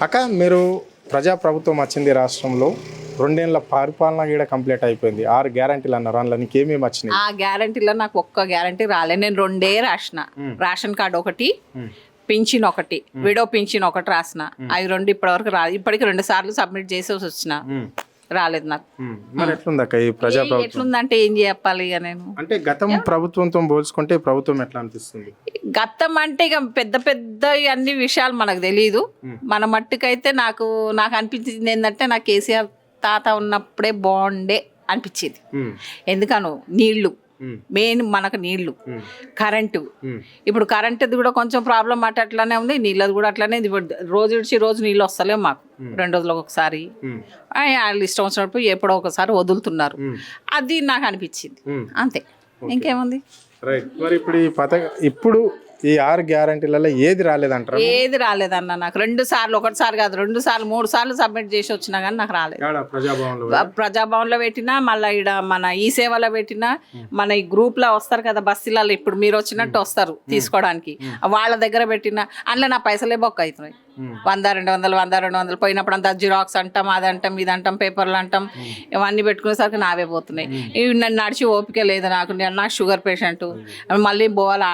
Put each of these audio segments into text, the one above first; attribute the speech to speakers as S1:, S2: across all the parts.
S1: అక్క మీరు ప్రజాప్రభుత్వం వచ్చింది రాష్ట్రంలో 2 ఏళ్ల పరిపాలన కూడా కంప్లీట్ అయిపోయింది 6 గ్యారంటీలు అన్నారు అందులో నీకు ఏమేమి వచ్చినాయి
S2: ఆ గ్యారంటీలో నాకు ఒక్క గ్యారంటీ రాలేదు. నేను 2 రాసిన. రేషన్ కార్డు ఒకటి, పింఛన్ ఒకటి, విడో పింఛన్ ఒకటి రాసిన. అవి 2 ఇప్పటివరకు రాలేదు. ఇప్పటికి 2 సార్లు సబ్మిట్ చేసేసి వచ్చిన, రాలేదు నాకు.
S1: మరి ఎట్లుంది అక్క ఈ ప్రజాప్రభుత్వం
S2: ఎట్లుందంటే ఏం చెప్పాలి ఇక నేను.
S1: అంటే గతం ప్రభుత్వంతో పోల్చుకుంటే ఈ ప్రభుత్వం ఎట్లా అనిపిస్తుంది?
S2: గతం అంటే ఇక పెద్ద పెద్ద అన్ని విషయాలు మనకు తెలియదు. మన మట్టుకైతే నాకు అనిపించింది ఏంటంటే నాకు కేసీఆర్ తాత ఉన్నప్పుడే బాగుండే అనిపించేది. ఎందుకను నీళ్లు మెయిన్, మనకు నీళ్లు, కరెంటు. ఇప్పుడు కరెంటుది కూడా కొంచెం ప్రాబ్లం అట్లానే ఉంది, నీళ్ళది కూడా అట్లానే. ఇప్పుడు రోజు విడిచి రోజు నీళ్ళు వస్తలేవు మాకు, 2 రోజులకు ఒకసారి. వాళ్ళు ఇష్టం వచ్చినప్పుడు ఎప్పుడో ఒకసారి వదులుతున్నారు. అది నాకు అనిపించింది, అంతే, ఇంకేముంది.
S1: రైట్. మరి ఇప్పుడు ఈ ఇప్పుడు ఈ 6 గ్యారంటీలలో ఏది రాలేదంటారు?
S2: ఏది రాలేదన్న నాకు. 2 సార్లు, ఒకటిసారి కాదు 2 సార్లు 3 సార్లు సబ్మిట్ చేసి వచ్చినా కానీ నాకు రాలేదు. ప్రజాభవన్లో పెట్టినా, మళ్ళీ ఇక్కడ మన ఈ సేవలో పెట్టినా, మన ఈ గ్రూప్లో వస్తారు కదా బస్సులలో, ఇప్పుడు మీరు వచ్చినట్టు వస్తారు తీసుకోవడానికి, వాళ్ళ దగ్గర పెట్టినా అందులో నా పైసలే బొక్క అవుతున్నాయి. 100-200 పోయినప్పుడు అంతా జిరాక్స్ అంటాం, అదంటాం, ఇదంటాం, పేపర్లు అంటాం, ఇవన్నీ పెట్టుకునేసరికి నావే పోతున్నాయి. ఇవి నన్ను నడిచి ఓపిక లేదు నాకు. నాకు షుగర్ పేషెంట్, మళ్ళీ పోవాలి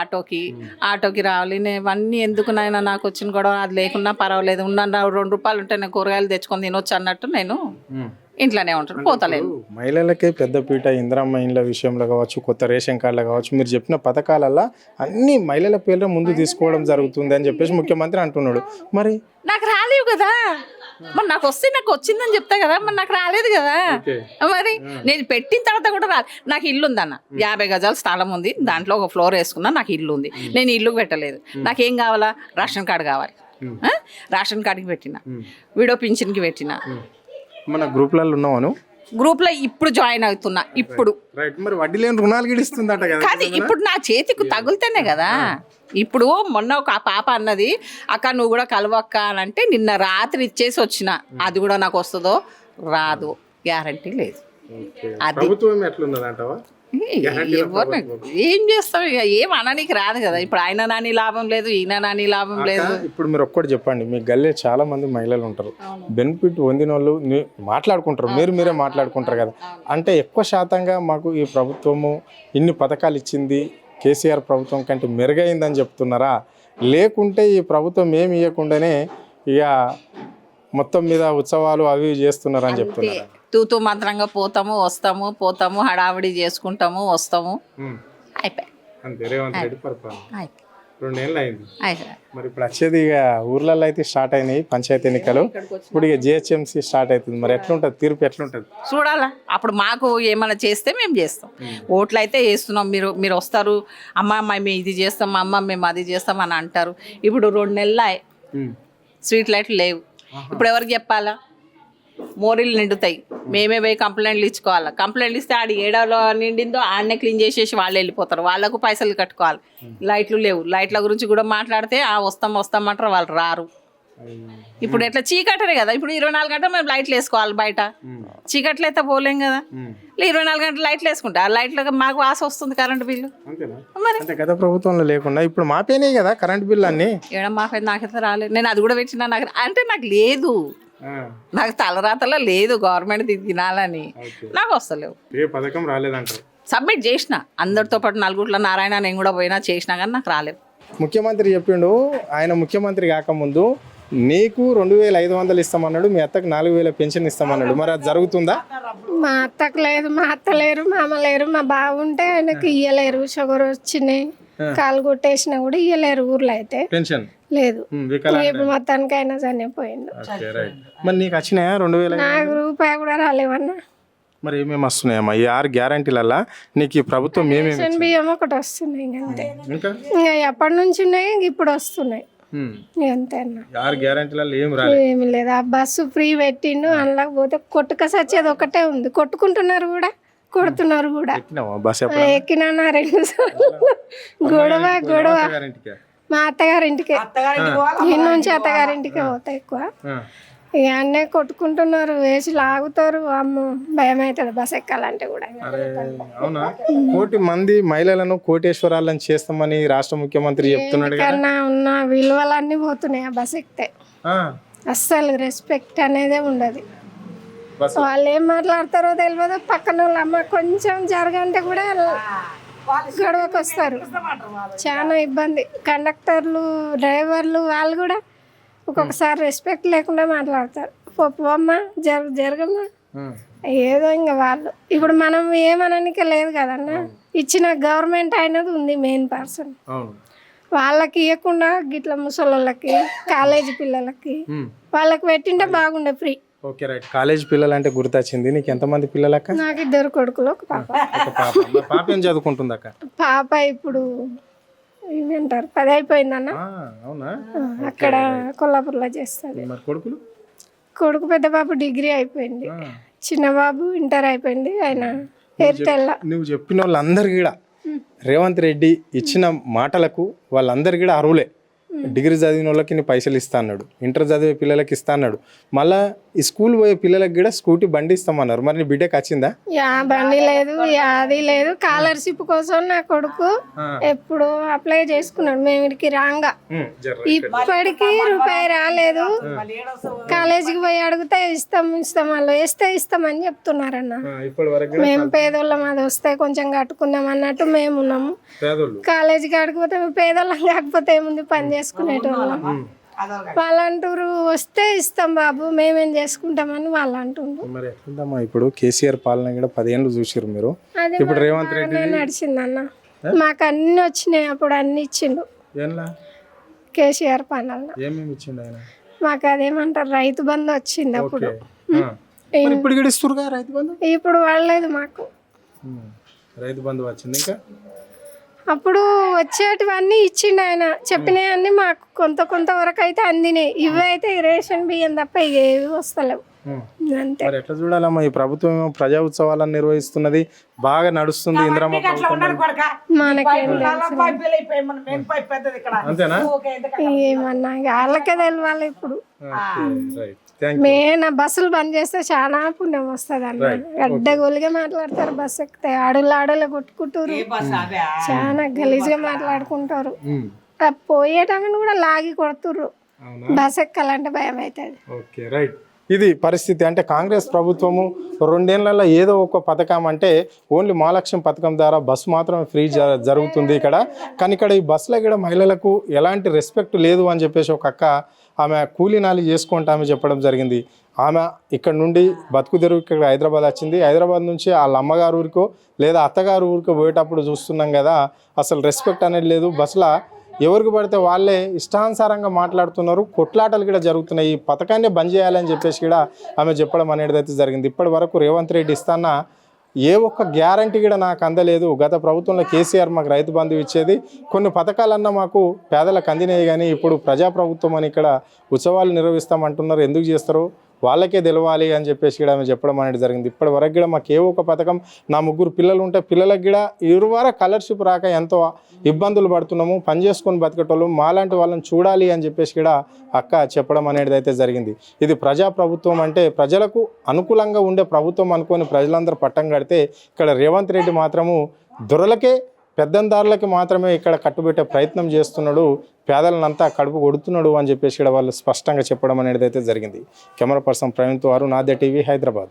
S2: ఆటోకి రావాలి. నేను ఇవన్నీ ఎందుకునైనా నాకు వచ్చిన కూడా అది లేకున్నా పర్వాలేదు, ఉన్న 2 రూపాయలు ఉంటే నేను కూరగాయలు తెచ్చుకొని తినొచ్చు అన్నట్టు నేను ఇంట్లోనే ఉంటాను, పోతలేను.
S1: మహిళలకే పెద్దపీట, ఇందిరమ్మ ఇండ్ల విషయంలో కావచ్చు, కొత్త రేషన్ కార్డులు కావచ్చు, మీరు చెప్పిన పథకాలల్లో అన్ని మహిళల పేర్లు ముందు తీసుకోవడం జరుగుతుంది అని చెప్పేసి ముఖ్యమంత్రి అంటున్నాడు. మరి
S2: నాకు రాలేవు కదా, మరి నాకు వస్తే నాకు వచ్చిందని చెప్తా కదా, మరి నాకు రాలేదు కదా. మరి నేను పెట్టిన తర్వాత కూడా రాలేదు. నాకు ఇల్లు ఉందన్న, 50 గజాల స్థలం ఉంది, దాంట్లో ఒక ఫ్లోర్ వేసుకున్నా, నాకు ఇల్లు ఉంది. నేను ఇల్లు పెట్టలేదు. నాకేం కావాలా? రేషన్ కార్డు కావాలి. రేషన్ కార్డుకి పెట్టిన, విడో పింఛన్కి పెట్టిన.
S1: మన గ్రూప్లలో ఉన్నాను,
S2: గ్రూప్లో ఇప్పుడు జాయిన్ అవుతున్నా. ఇప్పుడు
S1: మరి వడ్డీ లేని రుణాలు గిడిస్తుందట కదా.
S2: కాదు, ఇప్పుడు నా చేతికి తగులుతేనే కదా. ఇప్పుడు మొన్న ఒక పాప అన్నది, అక్క నువ్వు కూడా కలవక్క అని అంటే, నిన్న రాత్రి ఇచ్చేసి వచ్చిన. అది కూడా నాకు వస్తుందో రాదు, గ్యారంటీ లేదు. అది ఏం చేస్తాం ఇక, ఏం అనడానికి రాదు కదా. ఇప్పుడు ఆయన నాని లాభం లేదు, ఈయన నాని లాభం లేదు.
S1: ఇప్పుడు మీరు ఒక్కటి చెప్పండి, మీ గల్లే చాలా మంది మహిళలు ఉంటారు, బెనిఫిట్ పొందిన వాళ్ళు మాట్లాడుకుంటారు, మీరే మాట్లాడుకుంటారు కదా. అంటే ఎక్కువ శాతంగా మాకు ఈ ప్రభుత్వము ఇన్ని పథకాలు ఇచ్చింది, కేసీఆర్ ప్రభుత్వం కంటే మెరుగైందని చెప్తున్నారా, లేకుంటే ఈ ప్రభుత్వం ఏమి ఇవ్వకుండానే ఇక మొత్తం మీద ఉత్సవాలు అవి చేస్తున్నారని చెప్తున్నారు?
S2: తూతూ మాత్రంగా పోతాము వస్తాము, హడావిడి చేసుకుంటాము, వస్తాము, అయిపోయి
S1: 2 ఏళ్ళు అయింది. మరి ఇప్పుడు వచ్చేది ఇక ఊర్లలో అయితే స్టార్ట్ అయినాయి పంచాయతీ ఎన్నికలు, ఇప్పుడు ఇక జిహెచ్ఎంసీ స్టార్ట్ అవుతుంది. మరి ఎట్లుంటుంది తీర్పు, ఎట్లుంటుంది
S2: చూడాలా. అప్పుడు మాకు ఏమైనా చేస్తే మేము చేస్తాం. ఓట్లు అయితే వేస్తున్నాం, మీరు వస్తారు, అమ్మ మేము ఇది చేస్తాం, అమ్మ మేము అది చేస్తాం అని అంటారు. ఇప్పుడు 2 నెలలు స్ట్రీట్ లైట్లు లేవు. ఇప్పుడు ఎవరికి చెప్పాలా? మోరీలు నిండుతాయి, మేమే పోయి కంప్లైంట్లు ఇచ్చుకోవాలి. కంప్లైంట్లు ఇస్తే ఆడ ఏడాలో నిండిందో ఆడనే క్లీన్ చేసేసి వాళ్ళు వెళ్ళిపోతారు, వాళ్ళకు పైసలు కట్టుకోవాలి. లైట్లు లేవు, లైట్ల గురించి కూడా మాట్లాడితే వస్తామంటారు, వాళ్ళు రారు. ఇప్పుడు ఎట్లా చీకటనే కదా, ఇప్పుడు 24 గంటలు మేము లైట్లు వేసుకోవాలి బయట. చీకట్లు అయితే పోలేం కదా, 24 గంటలు లైట్లు వేసుకుంటా, ఆ లైట్లకు మాకు ఆశ వస్తుంది కరెంటు బిల్లు.
S1: మరి గత ప్రభుత్వంలో లేకుండా ఇప్పుడు మాపేనే కదా కరెంటు బిల్లు అన్ని.
S2: ఏడా మాపైతే నాకైతే రాలేదు. నేను అది కూడా పెట్టినా, నాకు లేదు, నాకు తలరాతలో లేదు గవర్నమెంట్ తినాలని, నాకు వస్తలేవు.
S1: ఏ పథకం రాలేదంటారు?
S2: సబ్మిట్ చేసిన అందరితో పాటు, నలుగుట్ల నారాయణ నేను కూడా పోయినా చేసినా కానీ నాకు రాలేదు.
S1: ముఖ్యమంత్రి చెప్పిండు, ఆయన ముఖ్యమంత్రి కాకముందు నీకు 2500 ఇస్తామన్నాడు, మీ అత్తకు 4000 పెన్షన్ ఇస్తామన్నాడు. మరి అది జరుగుతుందా?
S3: మా అత్తకు లేదు, మా అత్త లేరు, మా అమ్మ లేరు. మా బాగుంటే ఆయనకు ఇయ్యలేరు, షుగర్ వచ్చినాయి, కాలు కొట్టేసినా కూడా ఇయ్యలేరు ఊర్లో అయితే. పెన్షన్ లేదు, ఇప్పుడు మొత్తానికైనా చనిపోయిండు.
S1: మరి నీకు వచ్చినాయా 2000?
S3: నాకు రూపాయి కూడా రాలేవన్నా.
S1: మరి ఏమేమి వస్తున్నాయమ్మా ఈ 6 గ్యారంటీలల్లా నీకు ఈ ప్రభుత్వం ఏమేమి?
S3: బియ్యం ఒకటి వస్తున్నాయి అంతే, ఇంకా ఎప్పటి నుంచి ఉన్నాయి, ఇప్పుడు వస్తున్నాయి అంతే అన్న.
S1: 6 గ్యారంటీలలో
S3: ఏమి లేదు. ఆ బస్సు ఫ్రీ పెట్టిండు, అందులో పోతే కొట్టుక సచ్చేది ఒకటే ఉంది, కొట్టుకుంటున్నారు కూడా, కొడుతున్నారు కూడా. ఎక్కినా 2 సార్లు. గొడవ మా అత్తగారింటికి, ఈ నుంచి అత్తగారింటికి పోతాయి ఎక్కువ. ఇక అన్నీ కొట్టుకుంటున్నారు, వేసి లాగుతారు. అమ్మ భయం అవుతుంది బస్ ఎక్కాలంటే కూడా.
S1: అవునా? 1,000,000 మంది మహిళలను కోటేశ్వరాలను చేస్తామని రాష్ట్ర ముఖ్యమంత్రి చెప్తున్నాడు.
S3: కన్నా ఉన్న విలువలన్నీ పోతున్నాయి ఆ బస్ ఎక్కితే. అస్సలు రెస్పెక్ట్ అనేదే ఉండదు.
S1: బస్
S3: వాళ్ళు ఏం మాట్లాడతారో తెలియదు. పక్కన వాళ్ళ అమ్మ కొంచెం జరగంటే కూడా గొడవకు వస్తారు. చాలా ఇబ్బంది. కండక్టర్లు, డ్రైవర్లు వాళ్ళు కూడా ఒక్కొక్కసారి రెస్పెక్ట్ లేకుండా మాట్లాడతారు. అమ్మ జరగమ్మా ఏదో ఇంకా వాళ్ళు. ఇప్పుడు మనం ఏమననిక లేదు కదన్న. ఇచ్చిన గవర్నమెంట్ అయినది ఉంది మెయిన్ పర్సన్. వాళ్ళకి ఇవ్వకుండా గిట్ల ముసలోళ్ళకి, కాలేజీ పిల్లలకి వాళ్ళకి పెట్టింటే బాగుండే ఫ్రీ.
S1: Okay right. కాలేజ్ పిల్లలు అంటే గుర్తొచ్చింది. నీకు ఎంతమంది పిల్లలక్క?
S3: నాకు 2 కొడుకులు, ఒక పాప.
S1: ఒక పాప. మరి పాప ఏం చదువుకుంటుంది అక్క?
S3: పాప ఇప్పుడు ఏమంటారు 10 అయిపోయిందన్న.
S1: అవునా?
S3: అక్కడ కొల్లాపూర్లో చేస్తుంది.
S1: మరి కొడుకులు?
S3: కొడుకు పెద్ద బాబు డిగ్రీ అయిపోయింది, చిన్న బాబు ఇంటర్ అయిపోయింది. ఆయన ఎయిర్టెల్.
S1: నువ్వు చెప్పిన వాళ్ళందరికీ కూడా రేవంత్ రెడ్డి ఇచ్చిన మాటలకు వాళ్ళందరికీ కూడా అర్హులే. డిగ్రీ చదివిన వాళ్ళకి నీ పైసలు ఇస్తా అన్నాడు, ఇంటర్ చదివే పిల్లలకి ఇస్తా అన్నాడు, మళ్ళీ ఈ స్కూల్ పోయే పిల్లలకి కూడా స్కూటీ బండి ఇస్తామన్నారు. మరి నీ బిడ్డకి వచ్చిందా?
S3: బండి లేదు, అది లేదు. స్కాలర్షిప్ కోసం నా కొడుకు ఎప్పుడు అప్లై చేసుకున్నాడు. మేము ఇక్కడికి రాంగా ఇప్పటికీ రూపాయి రాలేదు. కాలేజీకి పోయి అడిగితే ఇస్తాం వాళ్ళు వేస్తే ఇస్తామని చెప్తున్నారన్న. మేము పేదోళ్ళం, అది వస్తే కొంచెం కట్టుకుందాం అన్నట్టు మేము ఉన్నాము. కాలేజీకి అడిగిపోతే మేము పేదోళ్ళం కాకపోతే ఏముంది, పని చేసుకునేటోళ్ళం. వాళ్ళు అంటారు వస్తే ఇస్తాం బాబు, మేమేం చేసుకుంటామని వాళ్ళు అంటుండ్రు.
S1: మరి ఎట్లుందమ్మా ఇప్పుడు కేసీఆర్ పాలన కూడా 10 ఏళ్ళు చూసారు మీరు. ఇప్పుడు రేవంత్ రెడ్డి
S3: నడిచిందన్న. మాకు అన్ని వచ్చినాయి, అప్పుడు అన్ని ఇచ్చిండు కేసీఆర్ పాలన.
S1: ఏమేమి ఇచ్చిండు ఆయన?
S3: మాకు అదేమంటారు రైతు బంధు వచ్చింది అప్పుడు.
S1: ఇప్పుడు కూడా ఇస్తురుగా రైతు బంధు?
S3: ఇప్పుడు వాడలేదు మాకు
S1: రైతు బంధు వచ్చింది. ఇంకా
S3: అప్పుడు వచ్చేటివన్నీ ఇచ్చిండు ఆయన. చెప్పినవన్నీ మాకు కొంత వరకు అయితే అందినాయి. ఇవి అయితే రేషన్ బియ్యం తప్ప ఇక ఏవి వస్తలేవు అంతే.
S1: మరి ఎట్లా చూడాలమ్మా? ఈ ప్రభుత్వం ఏమో ప్రజా ఉత్సవాలను నిర్వహిస్తున్నది, బాగా నడుస్తుంది. ఇందిరమ్మ అంతేనా?
S3: ఏమన్నా వాళ్ళకే తెలియాలి. ఇప్పుడు మెయిన్ బస్సులు బంద్ చేస్తే చాలా పుణ్యం వస్తుంది అన్న. గడ్డగోలుగా మాట్లాడతారు. బస్సు ఎక్కితే ఆడోళ్ళు కొట్టుకుంటారు, చాలా గలీజ్గా మాట్లాడుకుంటారు. పోయేటప్పుడు కూడా లాగి కొడుతుర్రు. బస్ ఎక్కాలంటే భయం అవుతుంది.
S1: Okay right. ఇది పరిస్థితి. అంటే కాంగ్రెస్ ప్రభుత్వము 2 ఏళ్లలో ఏదో ఒక పథకం, అంటే ఓన్లీ మహాలక్ష్మి పథకం ద్వారా బస్సు మాత్రమే ఫ్రీ జరుగుతుంది ఇక్కడ. కానీ ఇక్కడ ఈ బస్సులో కూడా మహిళలకు ఎలాంటి రెస్పెక్ట్ లేదు అని చెప్పేసి ఒక అక్క, ఆమె కూలీ నాలి చేసుకుంటా ఆమె చెప్పడం జరిగింది. ఆమె ఇక్కడ నుండి బతుకు తెరువు ఇక్కడ హైదరాబాద్ వచ్చింది. హైదరాబాద్ నుంచి వాళ్ళ అమ్మగారు ఊరికో లేదా అత్తగారు ఊరికో పోయేటప్పుడు చూస్తున్నాం కదా, అసలు రెస్పెక్ట్ అనేది లేదు. బస్సులో ఎవరికి పడితే వాళ్ళే ఇష్టానుసారంగా మాట్లాడుతున్నారు, కొట్లాటలు కూడా జరుగుతున్నాయి. ఈ పథకాన్ని బంద్ చేయాలని చెప్పేసి కూడా ఆమె చెప్పడం అనేది అయితే జరిగింది. ఇప్పటి వరకు రేవంత్ రెడ్డి ఇస్తాన్న ఏ ఒక్క గ్యారంటీ కూడా నాకు అందలేదు. గత ప్రభుత్వంలో కేసీఆర్ మాకు రైతు బంధువు ఇచ్చేది, కొన్ని పథకాలన్నా మాకు పేదలకు అందినాయి. కానీ ఇప్పుడు ప్రజాప్రభుత్వం అని ఇక్కడ ఉత్సవాలు నిర్వహిస్తామంటున్నారు. ఎందుకు చేస్తారో వాళ్ళకే తెలవాలి అని చెప్పేసి కూడా ఆమె చెప్పడం అనేది జరిగింది. ఇప్పటి వరకు కూడా మాకు ఏ ఒక్క పథకం, నా 3 పిల్లలు ఉంటే పిల్లలకు కూడా ఇరువార స్కాలర్షిప్ రాక ఎంతో ఇబ్బందులు పడుతున్నాము, పని చేసుకొని బతికేటోళ్ళు మాలాంటి వాళ్ళని చూడాలి అని చెప్పేసి కూడా అక్క చెప్పడం అనేది అయితే జరిగింది. ఇది ప్రజాప్రభుత్వం అంటే ప్రజలకు అనుకూలంగా ఉండే ప్రభుత్వం అనుకొని ప్రజలందరూ పట్టం కడితే, ఇక్కడ రేవంత్ రెడ్డి మాత్రము దొరలకే, పెద్దందారులకి మాత్రమే ఇక్కడ కట్టుబెట్టే ప్రయత్నం చేస్తున్నాడు, పేదలనంతా కడుపు కొడుతున్నాడు అని చెప్పేసి కూడా వాళ్ళు స్పష్టంగా చెప్పడం అనేది అయితే జరిగింది. కెమెరా పర్సన్ ప్రవీణ్తో అరుణ్, ఆద్య టీవీ, హైదరాబాద్.